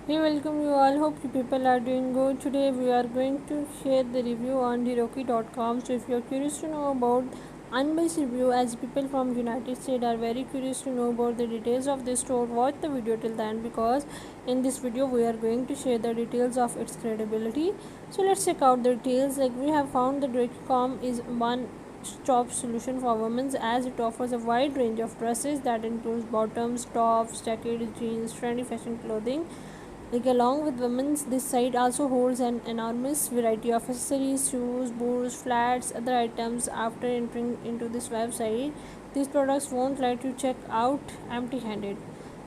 Hey, welcome you all. Hope you people are doing good. Today we are going to share the review on Heroki.com. So if you are curious to know about unbiased review, as people from United States are very curious to know about the details of this store, watch the video till the end because in this video we are going to share the details of its credibility. So let's check out the details. Like we have found that Heroki.com is one stop solution for women as it offers a wide range of dresses that includes bottoms, tops, jackets, jeans, trendy fashion clothing. Like along with women's, this site also holds an enormous variety of accessories, shoes, boots, flats, other items. After entering into this website, these products won't let you check out empty-handed.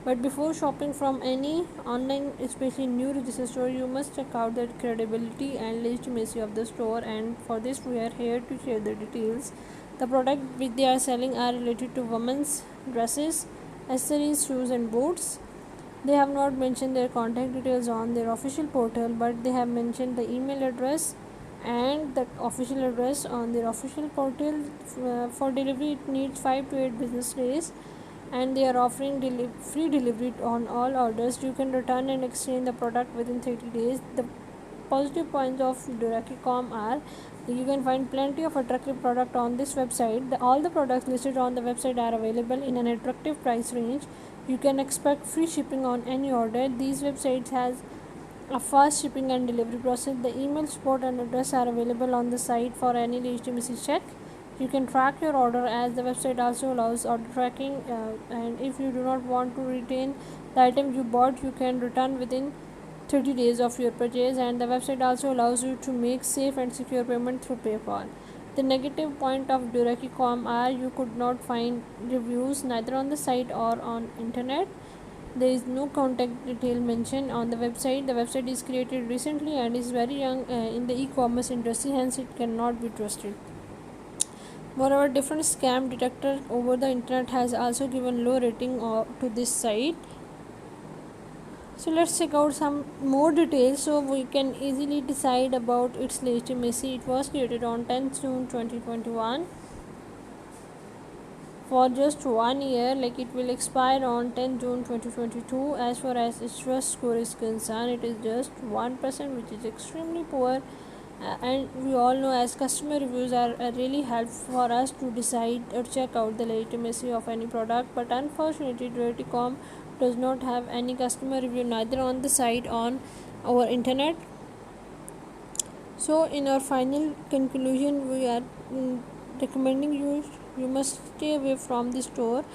But before shopping from any online, especially new registered store, you must check out the credibility and legitimacy of the store. And for this, we are here to share the details. The product which they are selling are related to women's dresses, accessories, shoes, and boots. They have not mentioned their contact details on their official portal, but they have mentioned the email address and the official address on their official portal. For delivery, it needs 5 to 8 business days, and they are offering free delivery on all orders. You can return and exchange the product within 30 days. The positive points of Duraki.com are you can find plenty of attractive product on this website. All the products listed on the website are available in an attractive price range. You can expect free shipping on any order. These websites has a fast shipping and delivery process. The email support and address are available on the site for any legitimacy check. You can track your order as the website also allows order tracking, and if you do not want to retain the item you bought, you can return within 30 days of your purchase, and the website also allows you to make safe and secure payment through PayPal. The negative point of Duraki.com are you could not find reviews neither on the site or on internet. There is no contact detail mentioned on the website. The website is created recently and is very young in the e-commerce industry, hence it cannot be trusted. Moreover, different scam detector over the internet has also given low rating to this site. So let's check out some more details so we can easily decide about its legitimacy. It was created on 10th June 2021 for just 1 year. Like it will expire on 10th June 2022. As far as its trust score is concerned, it is just 1%, which is extremely poor. And we all know as customer reviews are really helpful for us to decide or check out the legitimacy of any product, but unfortunately Realty.com does not have any customer review neither on the site on our internet. So in our final conclusion, we are recommending you must stay away from the store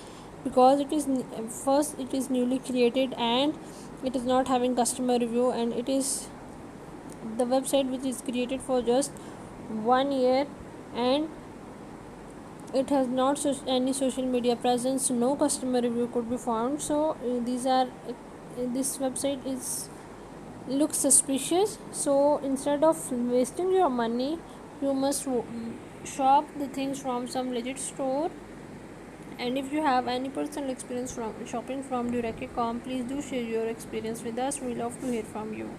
because it is newly created and it is not having customer review, and it is the website which is created for just 1 year, and it has not any social media presence. No customer review could be found. So this website is looks suspicious. So instead of wasting your money, you must shop the things from some legit store. And if you have any personal experience from shopping from Duraki.com, please do share your experience with us. We love to hear from you.